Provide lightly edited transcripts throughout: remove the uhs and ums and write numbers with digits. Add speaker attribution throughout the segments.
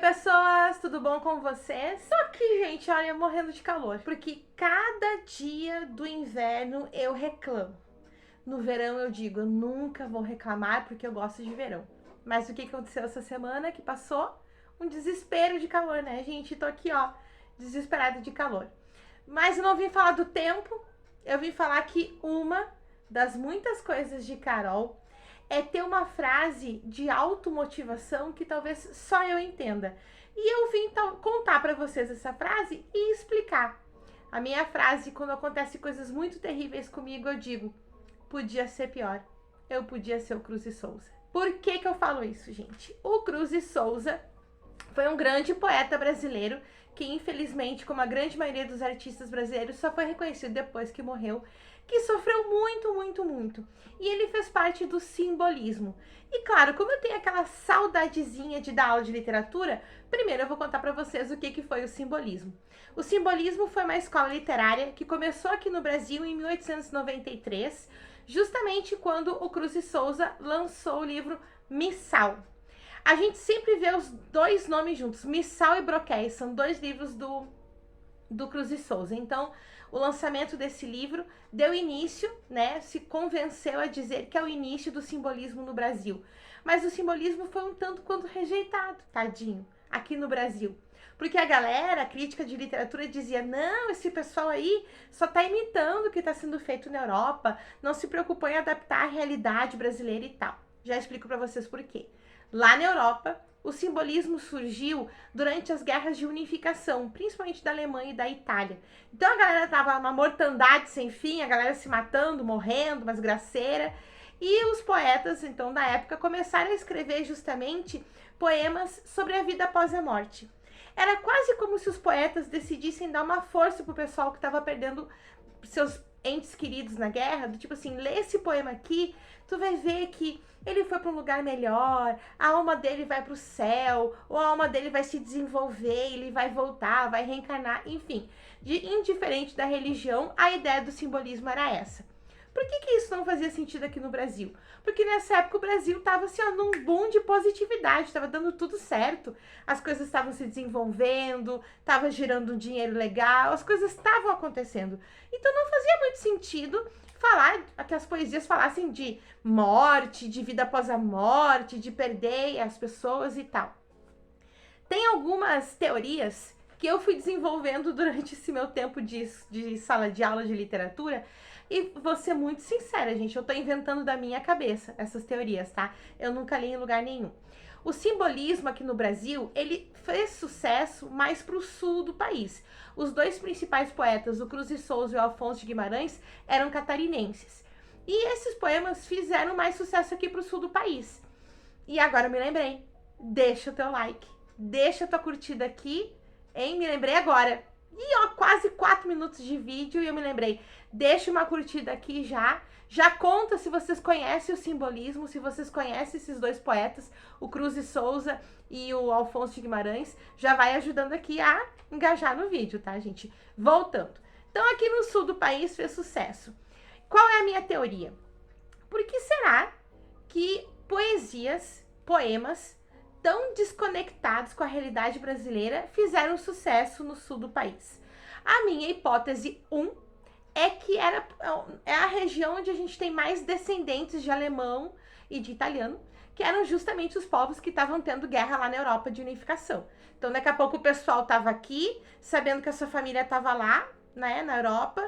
Speaker 1: pessoas, tudo bom com vocês? Só que, gente, olha, morrendo de calor, porque cada dia do inverno eu reclamo. No verão eu digo, eu nunca vou reclamar porque eu gosto de verão. Mas o que aconteceu essa semana que passou? Um desespero de calor, né, gente? Tô aqui, ó, desesperada de calor. Mas eu não vim falar do tempo, eu vim falar que uma das muitas coisas de Carol é ter uma frase de automotivação que talvez só eu entenda. E eu vim contar para vocês essa frase e explicar. A minha frase, quando acontece coisas muito terríveis comigo, eu digo: podia ser pior. Eu podia ser o Cruz e Souza. Por que eu falo isso, gente? O Cruz e Souza foi um grande poeta brasileiro que, infelizmente, como a grande maioria dos artistas brasileiros, só foi reconhecido depois que morreu, que sofreu muito. E ele fez parte do simbolismo. E claro, como eu tenho aquela saudadezinha de dar aula de literatura, primeiro eu vou contar para vocês o que foi o simbolismo. O simbolismo foi uma escola literária que começou aqui no Brasil em 1893, justamente quando o Cruz e Souza lançou o livro Missal. A gente sempre vê os dois nomes juntos, Missal e Broquéis, são dois livros do Cruz e Souza. Então, o lançamento desse livro deu início, né, se convenceu a dizer que é o início do simbolismo no Brasil. Mas o simbolismo foi um tanto quanto rejeitado, tadinho, aqui no Brasil. Porque a galera, a crítica de literatura dizia, não, esse pessoal aí só tá imitando o que está sendo feito na Europa, não se preocupou em adaptar a realidade brasileira e tal. Já explico para vocês por quê. Lá na Europa, o simbolismo surgiu durante as guerras de unificação, principalmente da Alemanha e da Itália. Então a galera tava uma mortandade sem fim, a galera se matando, morrendo, umas graceiras. E os poetas, então, da época, começaram a escrever justamente poemas sobre a vida após a morte. Era quase como se os poetas decidissem dar uma força pro pessoal que estava perdendo seus entes queridos na guerra, do tipo assim, lê esse poema aqui, tu vai ver que ele foi para um lugar melhor, a alma dele vai para o céu, ou a alma dele vai se desenvolver, ele vai voltar, vai reencarnar, enfim. Indiferente da religião, a ideia do simbolismo era essa. Por que isso não fazia sentido aqui no Brasil? Porque nessa época o Brasil estava assim, ó, num boom de positividade, estava dando tudo certo, as coisas estavam se desenvolvendo, estava girando um dinheiro legal, as coisas estavam acontecendo. Então não fazia muito sentido falar, que as poesias falassem de morte, de vida após a morte, de perder as pessoas e tal. Tem algumas teorias que eu fui desenvolvendo durante esse meu tempo de sala de aula de literatura. E vou ser muito sincera, gente, eu tô inventando da minha cabeça essas teorias, tá? Eu nunca li em lugar nenhum. O simbolismo aqui no Brasil, ele fez sucesso mais pro sul do país. Os dois principais poetas, o Cruz e Souza e o Afonso de Guimarães, eram catarinenses. E esses poemas fizeram mais sucesso aqui pro sul do país. E agora eu me lembrei, deixa o teu like, deixa a tua curtida aqui, hein? Me lembrei agora. E ó, quase 4 minutos de vídeo e eu me lembrei. Deixa uma curtida aqui já. Já conta se vocês conhecem o simbolismo, se vocês conhecem esses dois poetas, o Cruz e Souza e o Afonso de Guimarães. Já vai ajudando aqui a engajar no vídeo, tá, gente? Voltando. Então, aqui no sul do país fez sucesso. Qual é a minha teoria? Por que será que poesias, poemas tão desconectados com a realidade brasileira fizeram sucesso no sul do país? A minha hipótese 1 é que é a região onde a gente tem mais descendentes de alemão e de italiano, que eram justamente os povos que estavam tendo guerra lá na Europa de unificação. Então, daqui a pouco o pessoal estava aqui, sabendo que a sua família estava lá, né, na Europa,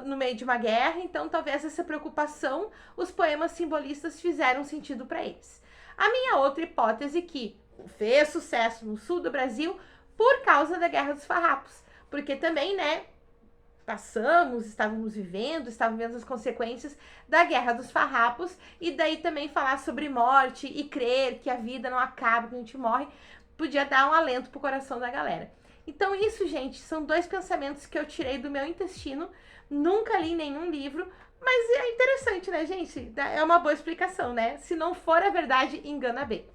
Speaker 1: no meio de uma guerra, então talvez essa preocupação, os poemas simbolistas fizeram sentido para eles. A minha outra hipótese que fez sucesso no sul do Brasil por causa da Guerra dos Farrapos, porque também, né, estávamos vivendo as consequências da Guerra dos Farrapos, e daí também falar sobre morte e crer que a vida não acaba, que a gente morre, podia dar um alento pro coração da galera. Então isso, gente, são dois pensamentos que eu tirei do meu intestino, nunca li em nenhum livro, mas é interessante, né, gente? É uma boa explicação, né? Se não for a verdade, engana bem.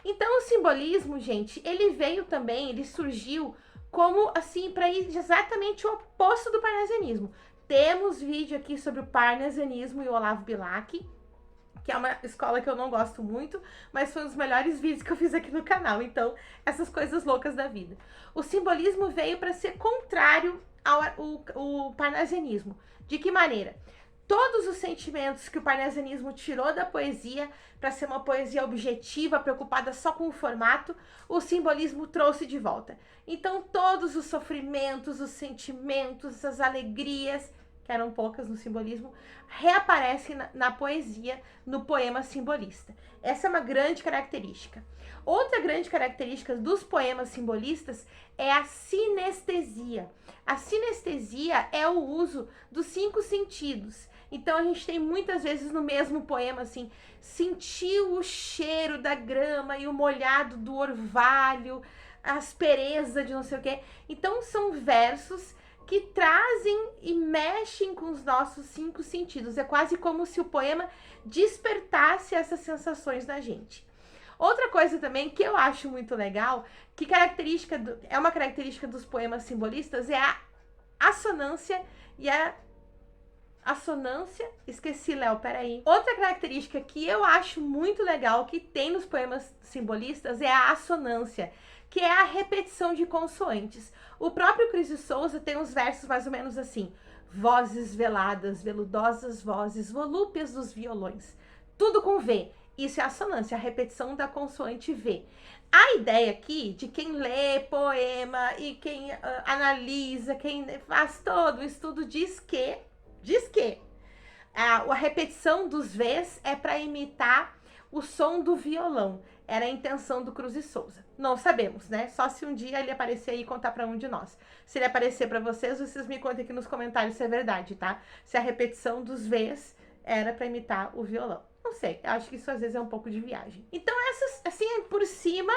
Speaker 1: Então o simbolismo, gente, ele surgiu como, assim, para ir exatamente o oposto do parnasianismo. Temos vídeo aqui sobre o parnasianismo e o Olavo Bilac, que é uma escola que eu não gosto muito, mas foi um dos melhores vídeos que eu fiz aqui no canal. Então, essas coisas loucas da vida. O simbolismo veio para ser contrário ao parnasianismo. De que maneira? Todos os sentimentos que o parnasianismo tirou da poesia para ser uma poesia objetiva, preocupada só com o formato, o simbolismo trouxe de volta. Então, todos os sofrimentos, os sentimentos, as alegrias, que eram poucas no simbolismo, reaparecem na poesia, no poema simbolista. Essa é uma grande característica. Outra grande característica dos poemas simbolistas é a sinestesia. A sinestesia é o uso dos 5 sentidos. Então, a gente tem muitas vezes no mesmo poema, assim, sentiu o cheiro da grama e o molhado do orvalho, a aspereza de não sei o quê. Então, são versos que trazem e mexem com os nossos 5 sentidos. É quase como se o poema despertasse essas sensações na gente. Outra coisa também que eu acho muito legal, que é uma característica dos poemas simbolistas, é a assonância e a assonância, esqueci, Léo, peraí. Outra característica que eu acho muito legal que tem nos poemas simbolistas é a assonância, que é a repetição de consoantes. O próprio Cruz de Souza tem uns versos mais ou menos assim: vozes veladas, veludosas vozes, volúpias dos violões. Tudo com V. Isso é assonância, a repetição da consoante V. A ideia aqui de quem lê poema e quem analisa, quem faz todo o estudo diz que a repetição dos Vs é para imitar o som do violão. Era a intenção do Cruz de Souza. Não sabemos, né? Só se um dia ele aparecer aí e contar para um de nós. Se ele aparecer para vocês, vocês me contem aqui nos comentários se é verdade, tá? Se a repetição dos Vs era para imitar o violão. Não sei, eu acho que isso às vezes é um pouco de viagem. Então, essas, assim, por cima,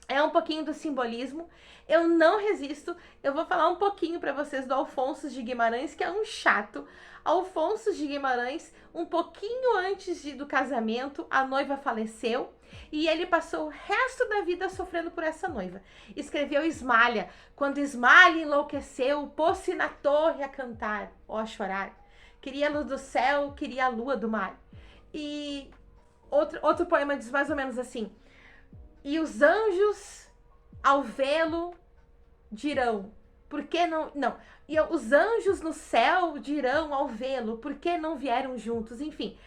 Speaker 1: é um pouquinho do simbolismo. Eu não resisto, eu vou falar um pouquinho para vocês do Alfonso de Guimarães, que é um chato. Alfonso de Guimarães, um pouquinho antes do casamento, a noiva faleceu e ele passou o resto da vida sofrendo por essa noiva. Escreveu Esmalha. Quando Esmalha enlouqueceu, pôs-se na torre a cantar, ou a chorar. Queria a luz do céu, queria a lua do mar. E outro poema diz mais ou menos assim: e os anjos ao vê-lo dirão, por que não... Não, e os anjos no céu dirão ao vê-lo, por que não vieram juntos? Enfim,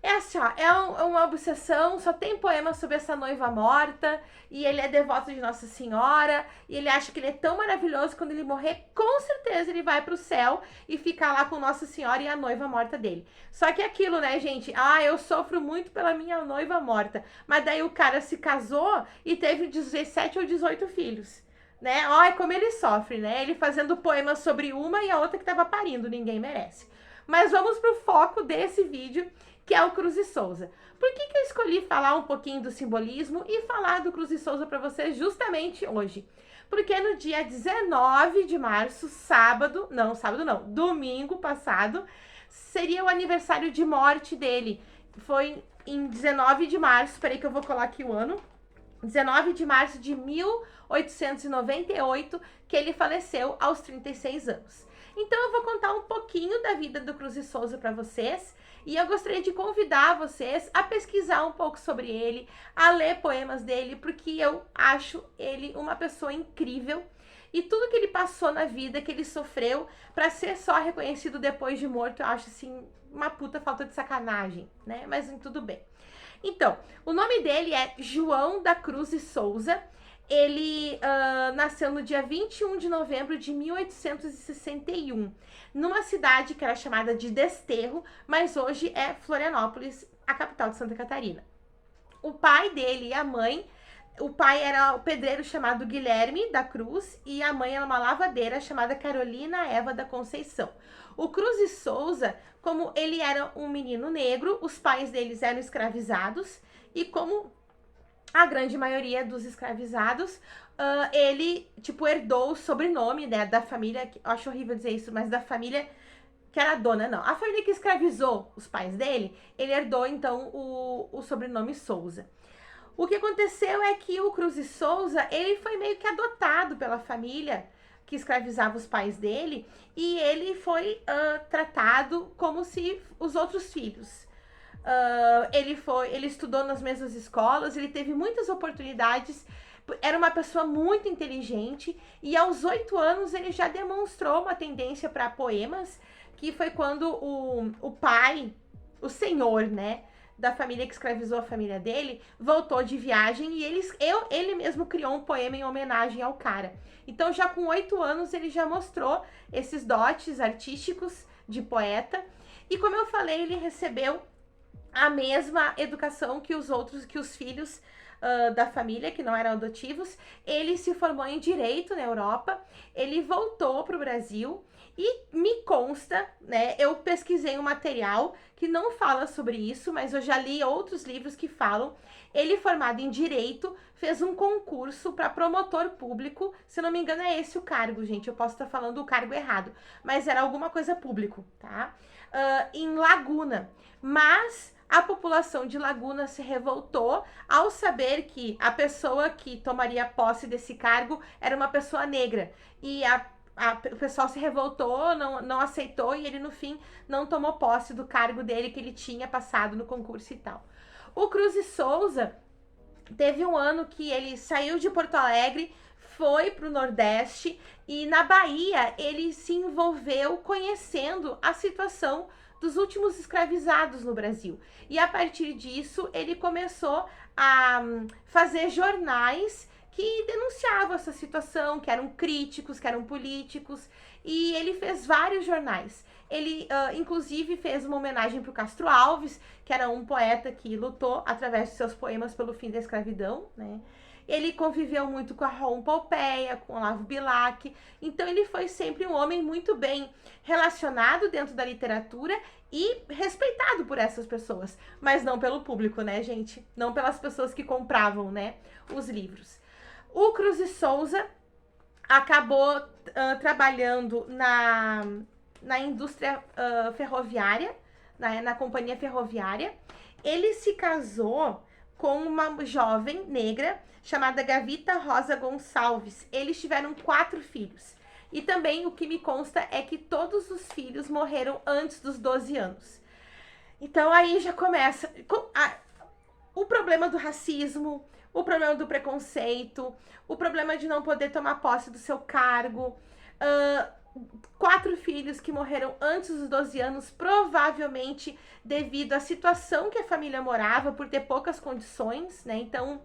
Speaker 1: é assim, ó, uma obsessão, só tem poema sobre essa noiva morta, e ele é devoto de Nossa Senhora, e ele acha que ele é tão maravilhoso, quando ele morrer, com certeza ele vai pro céu e ficar lá com Nossa Senhora e a noiva morta dele. Só que é aquilo, né, gente? Ah, eu sofro muito pela minha noiva morta. Mas daí o cara se casou e teve 17 ou 18 filhos, né? Olha como ele sofre, né? Ele fazendo poema sobre uma e a outra que tava parindo, ninguém merece. Mas vamos pro foco desse vídeo, que é o Cruz de Souza. Por que eu escolhi falar um pouquinho do simbolismo e falar do Cruz de Souza para vocês justamente hoje? Porque no dia 19 de março, domingo passado, seria o aniversário de morte dele. Foi em 19 de março, peraí que eu vou colar aqui o ano, 19 de março de 1898, que ele faleceu aos 36 anos. Então eu vou contar um pouquinho da vida do Cruz de Souza para vocês, e eu gostaria de convidar vocês a pesquisar um pouco sobre ele, a ler poemas dele, porque eu acho ele uma pessoa incrível, e tudo que ele passou na vida, que ele sofreu, para ser só reconhecido depois de morto, eu acho assim uma puta falta de sacanagem, né? Mas tudo bem. Então, o nome dele é João da Cruz de Souza. Ele nasceu no dia 21 de novembro de 1861, numa cidade que era chamada de Desterro, mas hoje é Florianópolis, a capital de Santa Catarina. O pai dele e a mãe, o pai era o pedreiro chamado Guilherme da Cruz e a mãe era uma lavadeira chamada Carolina Eva da Conceição. O Cruz de Souza, como ele era um menino negro, os pais deles eram escravizados e como a grande maioria dos escravizados, ele, tipo, herdou o sobrenome, né, da família, eu acho horrível dizer isso, mas da família que era dona, não. A família que escravizou os pais dele, ele herdou, então, o sobrenome Souza. O que aconteceu é que o Cruz de Souza, ele foi meio que adotado pela família que escravizava os pais dele, e ele foi tratado como se os outros filhos. Ele estudou nas mesmas escolas, ele teve muitas oportunidades, era uma pessoa muito inteligente, e aos 8 anos ele já demonstrou uma tendência para poemas, que foi quando o pai, o senhor, né, da família que escravizou a família dele, voltou de viagem e ele mesmo criou um poema em homenagem ao cara. Então, já com 8 anos, ele já mostrou esses dotes artísticos de poeta. E como eu falei, ele recebeu a mesma educação que os filhos da família, que não eram adotivos. Ele se formou em Direito na Europa, ele voltou para o Brasil e me consta, né, eu pesquisei um material que não fala sobre isso, mas eu já li outros livros que falam. Ele, formado em Direito, fez um concurso para promotor público, se não me engano é esse o cargo, gente, eu posso estar falando o cargo errado, mas era alguma coisa público, tá? Em Laguna, mas a população de Laguna se revoltou ao saber que a pessoa que tomaria posse desse cargo era uma pessoa negra. E o pessoal se revoltou, não aceitou, e ele, no fim, não tomou posse do cargo dele que ele tinha passado no concurso e tal. O Cruz e Souza teve um ano que ele saiu de Porto Alegre, foi para o Nordeste, e na Bahia ele se envolveu conhecendo a situação dos últimos escravizados no Brasil. E a partir disso, ele começou a fazer jornais que denunciavam essa situação, que eram críticos, que eram políticos, e ele fez vários jornais. Ele, inclusive, fez uma homenagem para o Castro Alves, que era um poeta que lutou, através de seus poemas, pelo fim da escravidão, né? Ele conviveu muito com a Raul Pompeia, com Olavo Bilac, então ele foi sempre um homem muito bem relacionado dentro da literatura e respeitado por essas pessoas, mas não pelo público, né, gente? Não pelas pessoas que compravam, né, os livros. O Cruz e Souza acabou trabalhando na indústria ferroviária, na companhia ferroviária. Ele se casou com uma jovem negra chamada Gavita Rosa Gonçalves. Eles tiveram 4 filhos. E também o que me consta é que todos os filhos morreram antes dos 12 anos. Então aí já começa o problema do racismo, o problema do preconceito, o problema de não poder tomar posse do seu cargo. 4 filhos que morreram antes dos 12 anos, provavelmente devido à situação que a família morava, por ter poucas condições, né? Então,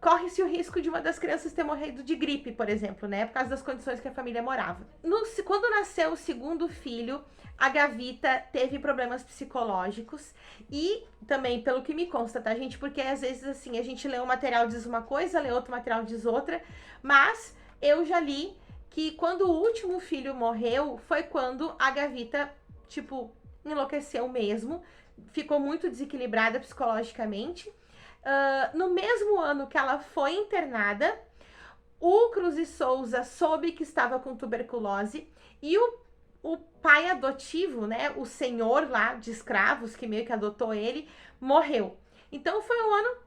Speaker 1: corre-se o risco de uma das crianças ter morrido de gripe, por exemplo, né? Por causa das condições que a família morava. Quando nasceu o segundo filho, a Gavita teve problemas psicológicos e também, pelo que me consta, tá, gente? Porque às vezes, assim, a gente lê um material diz uma coisa, lê outro material diz outra, mas eu já li que quando o último filho morreu, foi quando a Gavita, tipo, enlouqueceu mesmo, ficou muito desequilibrada psicologicamente. No mesmo ano que ela foi internada, o Cruz e Souza soube que estava com tuberculose e o pai adotivo, né, o senhor lá de escravos que meio que adotou ele, morreu. Então foi um ano,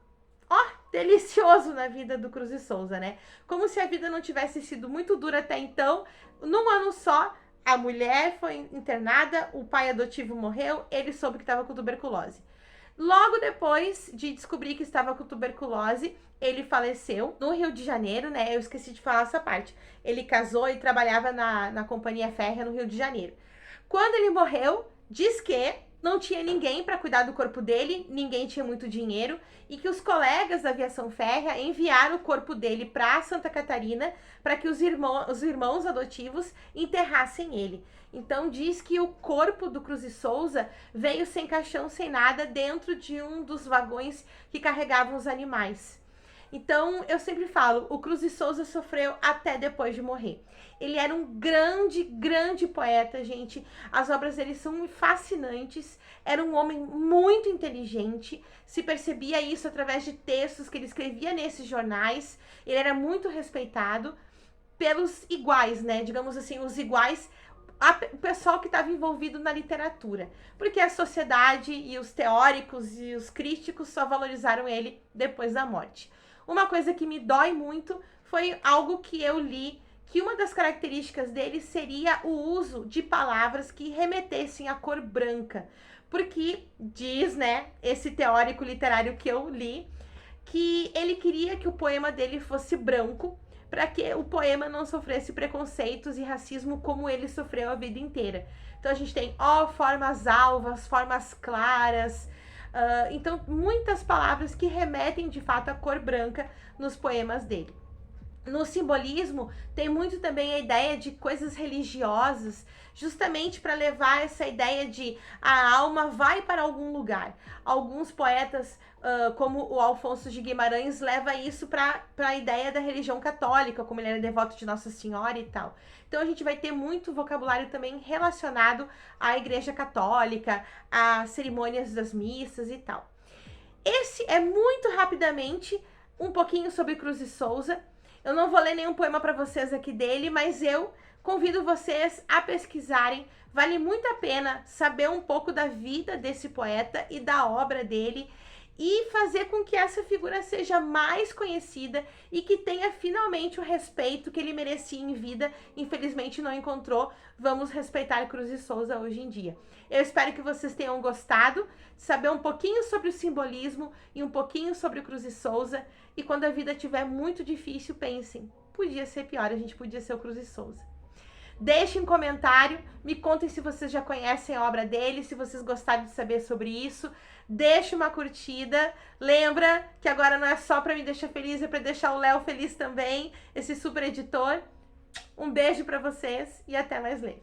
Speaker 1: delicioso na vida do Cruz e Souza, né? Como se a vida não tivesse sido muito dura até então. Num ano só, a mulher foi internada, o pai adotivo morreu, ele soube que estava com tuberculose. Logo depois de descobrir que estava com tuberculose, ele faleceu no Rio de Janeiro, né? Eu esqueci de falar essa parte. Ele casou e trabalhava na companhia férrea no Rio de Janeiro. Quando ele morreu, diz que não tinha ninguém para cuidar do corpo dele, ninguém tinha muito dinheiro, e que os colegas da aviação férrea enviaram o corpo dele para Santa Catarina para que os irmãos adotivos enterrassem ele. Então diz que o corpo do Cruz e Souza veio sem caixão, sem nada, dentro de um dos vagões que carregavam os animais. Então, eu sempre falo, o Cruz e Souza sofreu até depois de morrer. Ele era um grande, grande poeta, gente. As obras dele são fascinantes. Era um homem muito inteligente. Se percebia isso através de textos que ele escrevia nesses jornais. Ele era muito respeitado pelos iguais, né? Digamos assim, os iguais, o pessoal que estava envolvido na literatura. Porque a sociedade e os teóricos e os críticos só valorizaram ele depois da morte. Uma coisa que me dói muito foi algo que eu li, que uma das características dele seria o uso de palavras que remetessem à cor branca. Porque diz, né, esse teórico literário que eu li, que ele queria que o poema dele fosse branco, para que o poema não sofresse preconceitos e racismo como ele sofreu a vida inteira. Então a gente tem formas alvas, formas claras, então muitas palavras que remetem de fato à cor branca nos poemas dele. No simbolismo, tem muito também a ideia de coisas religiosas, justamente para levar essa ideia de a alma vai para algum lugar. Alguns poetas, como o Alfonso de Guimarães, leva isso para a ideia da religião católica, como ele era devoto de Nossa Senhora e tal. Então a gente vai ter muito vocabulário também relacionado à Igreja Católica, a cerimônias das missas e tal. Esse é muito rapidamente um pouquinho sobre Cruz de Souza. Eu não vou ler nenhum poema para vocês aqui dele, mas eu convido vocês a pesquisarem. Vale muito a pena saber um pouco da vida desse poeta e da obra dele e fazer com que essa figura seja mais conhecida e que tenha finalmente o respeito que ele merecia em vida. Infelizmente não encontrou. Vamos respeitar Cruz de Souza hoje em dia. Eu espero que vocês tenham gostado de saber um pouquinho sobre o simbolismo e um pouquinho sobre o Cruz de Souza. E quando a vida estiver muito difícil, pensem, podia ser pior, a gente podia ser o Cruz de Souza. Deixem um comentário, me contem se vocês já conhecem a obra dele, se vocês gostaram de saber sobre isso. Deixe uma curtida. Lembra que agora não é só para me deixar feliz, é para deixar o Léo feliz também, esse super editor. Um beijo para vocês e até mais ler.